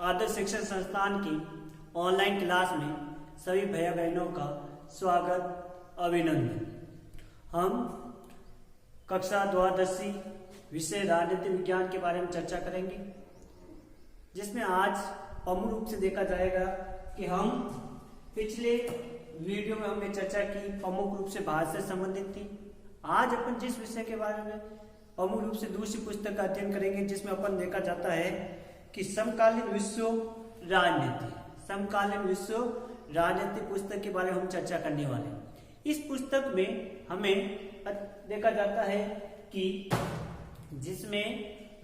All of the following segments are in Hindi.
आदर्श शिक्षण संस्थान की ऑनलाइन क्लास में सभी भैया बहनों का स्वागत अभिनंदन। हम कक्षा द्वादशी विषय राजनीति विज्ञान के बारे में चर्चा करेंगे, जिसमें आज प्रमुख रूप से देखा जाएगा कि हम पिछले वीडियो में हमने चर्चा की प्रमुख रूप से भारत से संबंधित थी। आज अपन जिस विषय के बारे में प्रमुख रूप से दूसरी पुस्तक का अध्ययन करेंगे, जिसमें अपन देखा जाता है कि समकालीन विश्व राजनीति पुस्तक के बारे में हम चर्चा करने वाले हैं। इस पुस्तक में हमें देखा जाता है कि जिसमें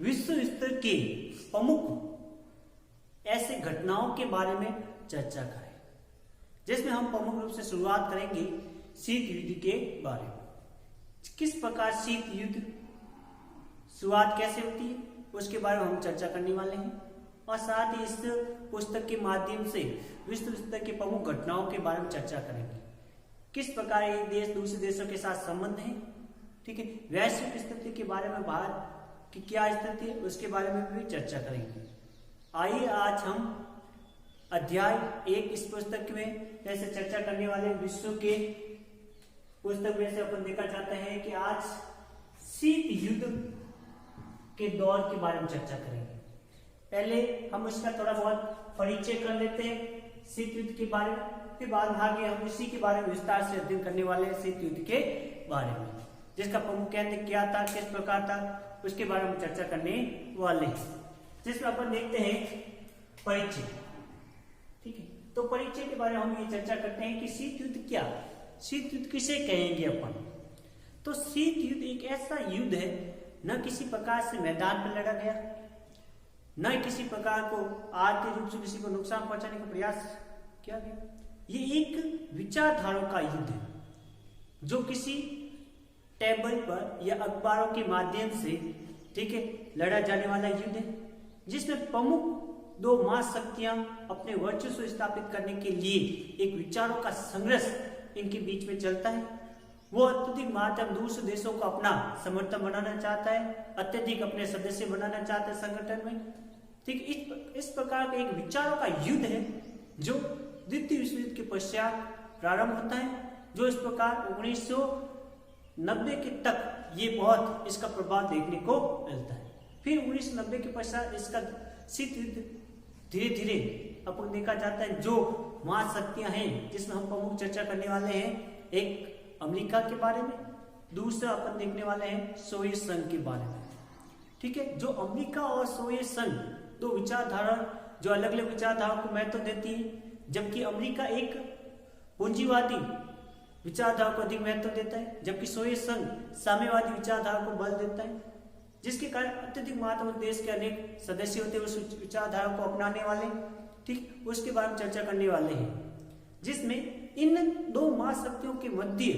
विश्व स्तर के प्रमुख ऐसे घटनाओं के बारे में चर्चा करें, जिसमें हम प्रमुख रूप से शुरुआत करेंगे शीत युद्ध के बारे में। किस प्रकार शीत युद्ध शुरुआत कैसे होती है उसके बारे में हम चर्चा करने वाले हैं, और साथ ही इस पुस्तक के माध्यम से विश्व स्तर के प्रमुख घटनाओं के बारे में चर्चा करेंगे। किस प्रकार एक देश दूसरे देशों के साथ संबंध है, ठीक है, वैश्विक स्थिति के बारे में, भारत की क्या स्थिति है उसके बारे में भी चर्चा करेंगे। आइए आज हम अध्याय 1 इस पुस्तक में जैसे चर्चा करने वाले विश्व के पुस्तक में से अपन देखा जाता है कि आज शीत युद्ध के दौर के बारे में चर्चा करेंगे। पहले हम इसका थोड़ा बहुत परिचय कर लेते हैं शीत युद्ध के बारे में, फिर बाद में आगे हम इसी के बारे में विस्तार से अध्ययन करने वाले हैं शीत युद्ध के बारे में, जिसका प्रमुख केंद्र क्या था, किस प्रकार था, उसके बारे में चर्चा करने वाले हैं। जिसमें अपन देखते हैं परिचय, ठीक है। तो परिचय के बारे में हम ये चर्चा करते हैं कि शीत युद्ध क्या, शीत युद्ध किसे कहेंगे अपन। तो शीत युद्ध एक ऐसा युद्ध है, न किसी प्रकार से मैदान पर लड़ा गया, न किसी प्रकार को आर्थिक रूप से किसी को नुकसान पहुंचाने का प्रयास किया गया। ये एक विचारधाराओं का युद्ध है, जो किसी टेबल पर या अखबारों के माध्यम से, ठीक है, लड़ा जाने वाला युद्ध है, जिसमें प्रमुख दो महाशक्तियां अपने वर्चस्व स्थापित करने के लिए एक विचारों का संघर्ष इनके बीच में चलता है। वो अत्यधिक मात्रा में दूसरे देशों को अपना समर्थन बनाना चाहता है, अत्यधिक अपने सदस्य बनाना चाहता है संगठन में, ठीक। इस प्रकार का एक विचारों का युद्ध है जो द्वितीय विश्व युद्ध के पश्चात प्रारंभ होता है, जो इस प्रकार 1990 के तक ये बहुत इसका प्रभाव देखने को मिलता है। फिर 1990 के पश्चात इसका शीत युद्ध धीरे धीरे अपन देखा जाता है। जो महाशक्तियां हैं जिसमें हम प्रमुख चर्चा करने वाले हैं, एक अमेरिका के बारे में, दूसरा अपन देखने वाले हैं सोवियत संघ के बारे में, ठीक है। जो अमेरिका और सोवियत संघ दो विचारधारा जो अलग अलग विचारधारा को महत्व देती है, जबकि अमेरिका एक पूंजीवादी विचारधारा को अधिक महत्व देता है, जबकि सोवियत संघ साम्यवादी विचारधारा को बल देता है, जिसके कारण अत्यधिक मात्रा में देश के अनेक सदस्य होते हैं उस विचारधारा को अपनाने वाले, ठीक। उसके बारे में चर्चा करने वाले हैं, जिसमें इन दो महाशक्तियों के मध्य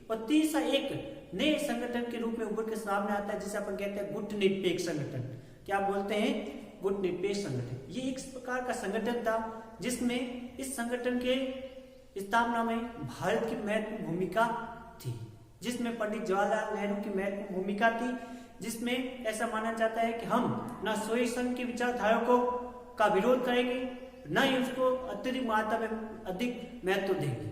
और तीसरा एक नए संगठन के रूप में उभर के सामने आता है, जिसे अपन कहते हैं गुटनिरपेक्ष संगठन। क्या बोलते हैं? गुटनिरपेक्ष संगठन। ये एक प्रकार का संगठन था जिसमें इस संगठन के स्थापना में भारत की महत्वपूर्ण भूमिका थी, जिसमें पंडित जवाहरलाल नेहरू की महत्वपूर्ण भूमिका थी, जिसमें ऐसा माना जाता है कि हम न सोवियत संघ की विचारधारा को का विरोध करेंगे, न ही उसको अत्यधिक मात्रा में अधिक महत्व देंगे,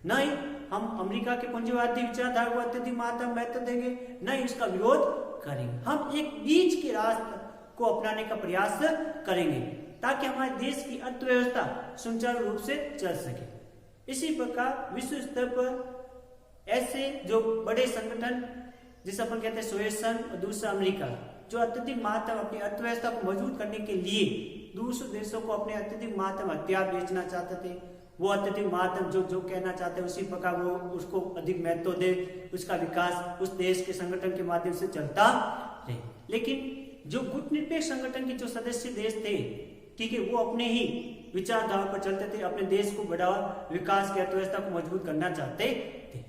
न ही हम अमेरिका के पूंजीवादी विचारधारा को अत्यधिक मात्रा में महत्व देंगे, न ही उसका विरोध करेंगे। हम एक बीच के रास्ते को अपनाने का प्रयास करेंगे ताकि हमारे देश की अर्थव्यवस्था सुचारू रूप से चल सके। इसी प्रकार विश्व स्तर पर ऐसे जो बड़े संगठन, जिसे अपन कहते हैं सोवियत संघ और दूसरा अमेरिका, जो अत्यधिक मात्रा में अपनी अर्थव्यवस्था को मजबूत करने के लिए दूसरे देशों को अपने अत्यधिक मात्रा में हथियार बेचना चाहते थे, वो अत्यधिक मात्रा जो जो कहना चाहते हैं उसी प्रकार वो उसको अधिक महत्व दे, उसका विकास उस देश के संगठन के माध्यम से चलता रहे। लेकिन जो गुटनिरपेक्ष संगठन के जो सदस्य देश थे, ठीक है, वो अपने ही विचारधारा पर चलते थे, अपने देश को बढ़ावा, विकास की अर्थव्यवस्था को मजबूत करना चाहते थे,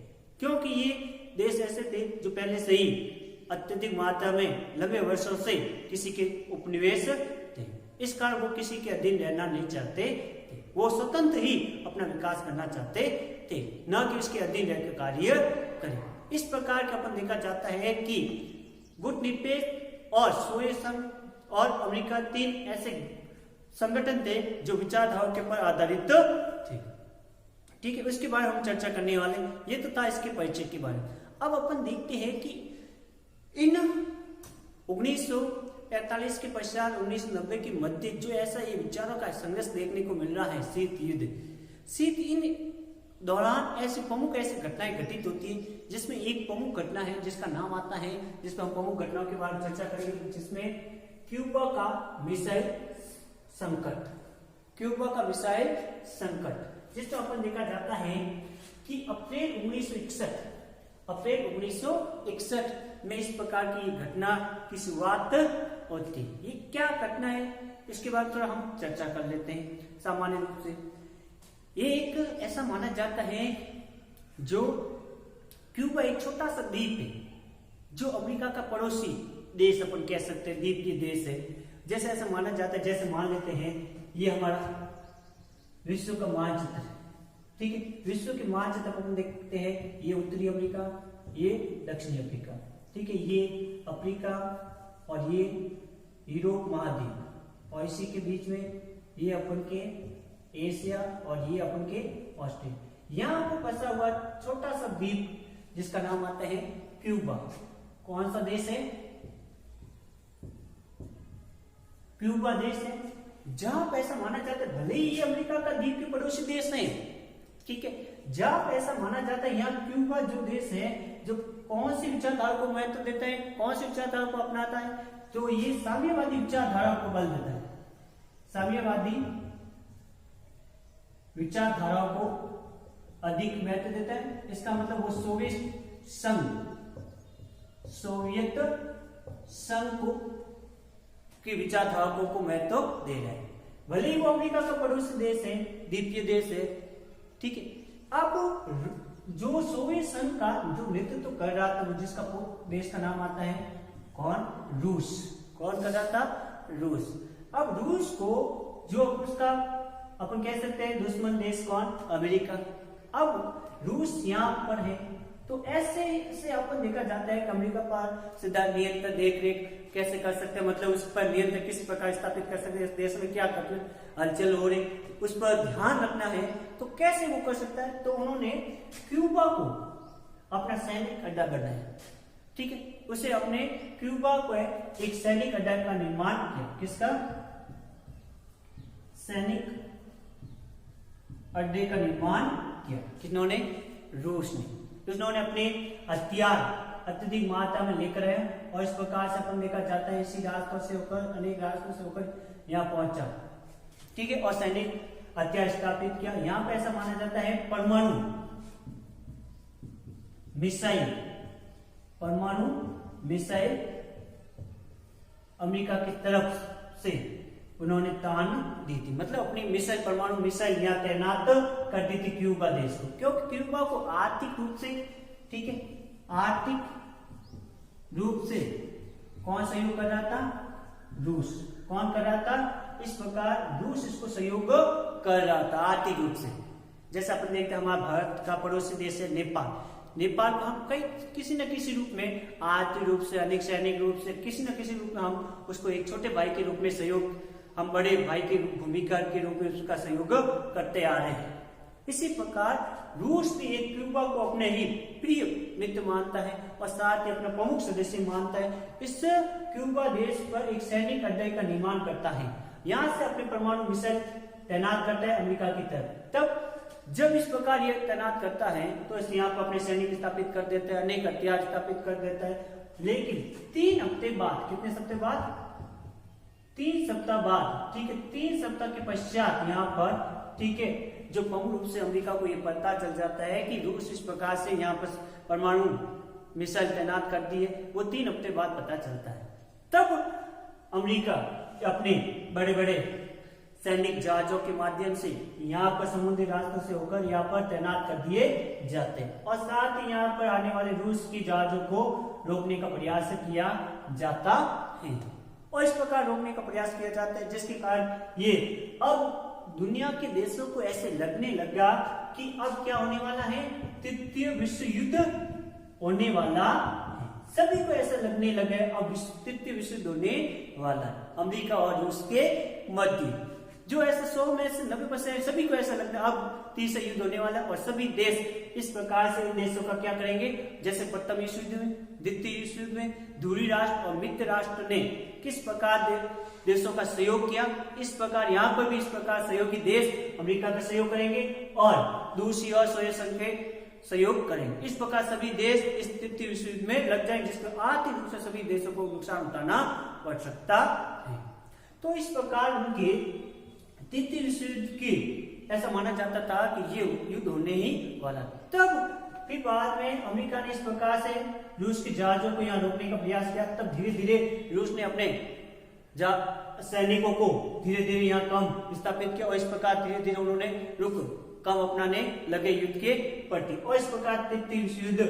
क्योंकि ये देश ऐसे थे जो पहले से ही अत्यधिक मात्रा में लंबे वर्षों से किसी के उपनिवेश थे। इस कारण वो किसी के अधीन रहना नहीं चाहते थे, वो स्वतंत्र ही अपना विकास करना चाहते थे, न कि उसके अधीन रहकर कार्य करें। इस प्रकार का अपन देखा जाता है कि गुटनिरपेक्ष और सोवियत संघ और अमेरिका, 3 ऐसे संगठन थे जो विचारधाराओं के ऊपर आधारित थे। ठीक है, उसके बारे में हम चर्चा करने वाले। ये तो था इसके परिचय के बारे में। अब अपन देखते हैं कि इन 1945 के पश्चात 1990 के मध्य जो ऐसा ये विचारों का संघर्ष देखने को मिल रहा है, शीत युद्ध। शीत इन दौरान ऐसी प्रमुख ऐसी घटनाएं घटित होती है, जिसमें एक प्रमुख घटना है जिसका नाम आता है, जिसमें हम प्रमुख घटनाओं के बारे में चर्चा करेंगे, जिसमें क्यूबा का मिसाइल संकट। क्यूबा का मिसाइल संकट, जिसमें अपन देखा जाता है कि अप्रैल 1961 में इस प्रकार की घटना की शुरुआत होती है। ये क्या घटना है, इसके बाद थोड़ा हम चर्चा कर लेते हैं। सामान्य रूप से ये एक ऐसा माना जाता है जो क्यूबा एक छोटा सा द्वीप है, जो अमेरिका का पड़ोसी देश अपन कह सकते हैं, द्वीपीय देश है। जैसे ऐसा माना जाता है, जैसे मान लेते हैं ये हमारा विश्व का मानचित्र है। ठीक है, विश्व के मानचित्र अपन देखते हैं, ये उत्तरी अमेरिका, ये दक्षिणी अफ्रीका। ठीक है, ये अफ्रीका और ये यूरोप महाद्वीप, और इसी के बीच में ये अपन के एशिया और ये अपन के ऑस्ट्रेलिया। यहाँ पर बसा हुआ छोटा सा द्वीप जिसका नाम आता है क्यूबा। कौन सा देश है? क्यूबा देश है, जहां पर ऐसा माना जाता है, भले ही ये अमेरिका का द्वीप के पड़ोसी देश नहीं, ठीक है, जहां पर ऐसा माना जाता है यहाँ क्यूबा जो देश है, जो कौन सी विचारधारा को महत्व देता है, कौन सी विचारधारा को अपनाता है, तो ये साम्यवादी विचारधारा को बल देता है। साम्यवादी विचारधाराओं को अधिक महत्व देता है। इसका मतलब वो सोवियत संघ को की विचारधाराओं को महत्व दे रहा है। भले ही वो अमेरिका का पड़ोसी देश है, द्वीपीय देश है। ठीक है, अब जो सोवियत संघ का जो नेतृत्व कर रहा था, जिसका देश का नाम आता है कौन? रूस। कौन कर रहा था? रूस। अब रूस को जो उसका अपन कह सकते हैं दुश्मन देश कौन? अमेरिका। अब रूस यहाँ पर है, तो ऐसे अपन देखा जाता है कि अमेरिका पर सीधा नियंत्रण देख रेख कैसे कर सकते हैं, मतलब उस पर नियंत्रण किस प्रकार स्थापित कर सकते हैं, इस देश में क्या घटना हलचल हो रही उस पर ध्यान रखना है, तो कैसे वो कर सकता है? तो उन्होंने क्यूबा को अपना सैनिक अड्डा बनाया। ठीक है, उसे अपने क्यूबा को एक सैनिक अड्डा का निर्माण किया। किसका? सैनिक अड्डे का निर्माण किया। किन्होंने? रूस ने। उन्होंने अपने हथियार अत्यधिक मात्रा में लेकर आए, और इस प्रकार से अपन देखा जाता है इसी रास्तों से होकर, अनेक रास्तों से होकर यहाँ पहुंचा। ठीक है, और सैनिक हथियार स्थापित किया। यहाँ पे ऐसा माना जाता है परमाणु मिसाइल अमेरिका की तरफ से उन्होंने तान दी थी, मतलब अपनी मिसाइल, परमाणु मिसाइल यहाँ तैनात कर दी थी क्यूबा देश को, क्योंकि क्यूबा को आर्थिक रूप से, ठीक है, आर्थिक रूप से कौन सहयोग कर रहा था? रूस। कौन कर रहा था? इस प्रकार रूस इसको सहयोग कर रहा था आर्थिक रूप से। जैसे अपन देखते हैं हमारा भारत का पड़ोसी देश है नेपाल। नेपाल को हम कई किसी न किसी रूप में आर्थिक रूप से, अनेक सैनिक रूप से, किसी न किसी रूप में हम उसको एक छोटे भाई के रूप में सहयोग, हम बड़े भाई की भूमिका के रूप में उसका सहयोग करते आ रहे हैं। इसी प्रकार रूस भी एक क्यूबा को अपने ही प्रिय मित्र मानता है और साथ ही अपना प्रमुख सदस्य मानता है। इस क्यूबा देश पर एक सैनिक अड्डे का निर्माण करता है, यहाँ से अपने परमाणु मिसाइल तैनात करता है अमेरिका की तरफ। तब जब इस प्रकार ये तैनात करता है तो इस यहाँ पर अपने सैनिक स्थापित कर देता है, अनेक हथियार स्थापित कर देता है। लेकिन 3 हफ्ते बाद, कितने सप्ताह बाद? 3 सप्ताह बाद, ठीक है, 3 सप्ताह के पश्चात यहाँ पर, ठीक है, जो प्रमुख रूप से अमेरिका को यह पता चल जाता है कि रूस इस प्रकार से यहाँ पर परमाणु मिसाइल तैनात कर दी है, वो 3 हफ्ते बाद पता चलता है। तब अमेरिका अपने बड़े बड़े सैनिक जहाजों के माध्यम से यहाँ पर समुद्री रास्तों से होकर यहाँ पर तैनात कर दिए जाते हैं, और साथ ही यहाँ पर आने वाले रूस की जहाजों को रोकने का प्रयास किया जाता है। और इस प्रकार रोकने का प्रयास किया जाता है, जिसके कारण ये अब दुनिया के देशों को ऐसे लगने लगा कि अब क्या होने वाला है? तृतीय विश्व युद्ध होने वाला है। सभी को ऐसा लगने लगा अब तृतीय विश्व युद्ध होने वाला है अमेरिका और रूस के मध्य। जो ऐसा 100 में से 90% सभी को ऐसा लगता है अब तीसरा युद्ध होने वाला है और सभी देश इस प्रकार से देशों का क्या करेंगे, जैसे प्रथम विश्व युद्ध में, द्वितीय विश्व युद्ध में दूरी राष्ट्र और मित्र राष्ट्र ने किस प्रकार देशों का सहयोग किया, इस प्रकार यहाँ पर भी इस प्रकार सहयोगी देश अमेरिका का सहयोग करेंगे और दूसरी और सोवियत संघ के सहयोग करेंगे। इस प्रकार सभी देश इस तृतीय विश्व युद्ध में लग जाएंगे, जिसमें आर्थिक रूप से सभी देशों को नुकसान उठाना पड़ सकता है। तो इस प्रकार उनके तृतीय विश्व युद्ध की ऐसा माना जाता था कि ये युद्ध होने ही वाला। तब फिर बाद में अमेरिका ने इस प्रकार से रूस के जहाजों को यहाँ रोकने का प्रयास किया। तब धीरे धीरे रूस ने अपने सैनिकों को धीरे धीरे यहाँ कम स्थापित किया और इस प्रकार धीरे धीरे उन्होंने कम अपनाने लगे युद्ध के प्रति और इस प्रकार तृतीय विश्व युद्ध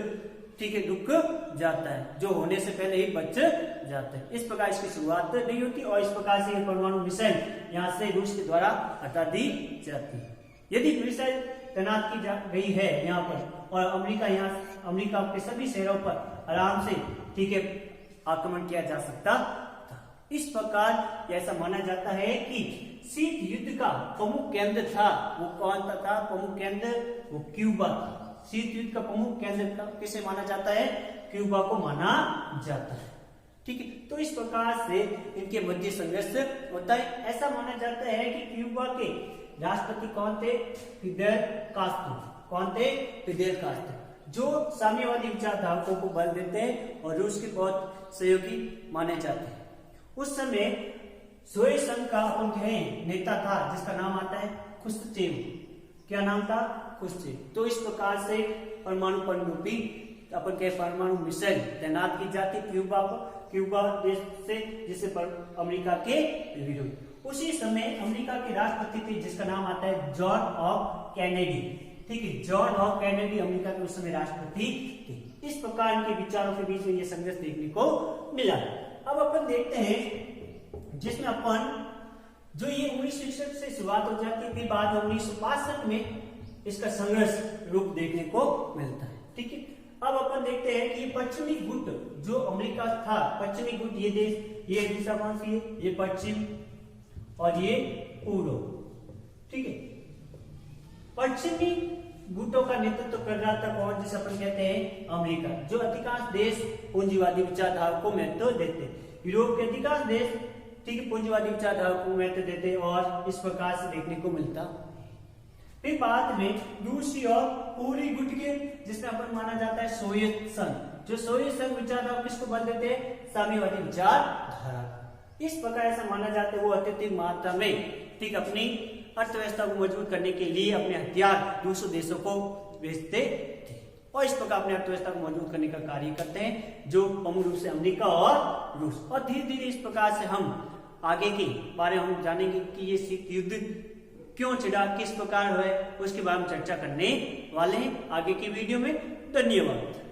ठीक है रुक जाता है, जो होने से पहले ही बच जाता है। इस प्रकार इसकी शुरुआत नहीं होती और इस प्रकार से परमाणु मिसाइल यहाँ से रूस के द्वारा हटा दी जाती है। यदि मिसाइल तैनात की जा गई है यहाँ पर और अमेरिका के सभी शहरों पर आराम से ठीक है आक्रमण किया जा सकता था। इस प्रकार ऐसा माना जाता है कि शीत युद्ध का प्रमुख केंद्र था, वो कौन सा था प्रमुख केंद्र, वो क्यूबा था। शीत युद्ध का प्रमुख केंद्र किसे माना जाता है, क्यूबा को माना जाता है। ठीक है, तो इस प्रकार से इनके मध्य संघर्ष होता है। ऐसा माना जाता है कि क्यूबा के राष्ट्रपति कौन थे, फिदेल कास्ट्रो। कौन थे, फिदेल कास्ट्रो, जो साम्यवादी विचारधारकों को बल देते हैं और रूस के बहुत सहयोगी माने जाते हैं। उस समय सोवियत संघ का अपन कहें नेता था जिसका नाम आता है खुश्चेव। क्या नाम था, खुश्चेव। तो इस प्रकार से परमाणु पनडुब्बी अपन के परमाणु मिसाइल तैनात की जाती क्यूबा देश से, जिससे अमेरिका के विरुद्ध। उसी समय अमेरिका के राष्ट्रपति थे जिसका नाम आता है जॉन ऑफ कैनेडी। ठीक है, जॉन ऑफ कैनेडी अमेरिका के उस समय राष्ट्रपति थे। इस प्रकार के विचारों के बीच में यह संघर्ष देखने को मिला। अब अपन देखते हैं जिसमें अपन जो ये 1961 से शुरुआत हो जाती है, फिर बाद में 1965 में इसका संघर्ष रूप देखने को मिलता है। ठीक है, अब अपन देखते हैं कि ये पश्चिमी गुट जो अमेरिका था, पश्चिमी गुट ये देश, ये दिशा कौन सी है, ये पश्चिम और ये पूर्व। ठीक है, पश्चिमी गुटों का नेतृत्व कर रहा था कौन, जिसे अपन कहते हैं अमेरिका, जो अधिकांश देश पूंजीवादी विचारधारा को महत्व देते। यूरोप के अधिकांश देश ठीक है पूंजीवादी विचारधारा को महत्व देते और इस प्रकार से देखने को मिलता। फिर बाद में दूसरी और पूरी गुट के जिसमें अपन माना जाता है सोवियत संघ, जो सोवियत संघ विचारधारा किसको बल देते हैं, साम्यवादी विचारधारा। इस प्रकार ऐसा माना जाता है वो अत्यधिक मात्रा में ठीक अपनी अर्थव्यवस्था को मजबूत करने के लिए अपने हथियार दूसरे देशों को बेचते थे और इस प्रकार अपने अर्थव्यवस्था को मजबूत करने का कार्य करते हैं, जो प्रमुख रूप से अमेरिका और रूस। और धीरे धीरे इस प्रकार से हम आगे के बारे में हम जानेंगे कि ये शीत युद्ध क्यों छिड़ा, किस प्रकार है, उसके बारे में चर्चा करने वाले हैं आगे की वीडियो में। धन्यवाद।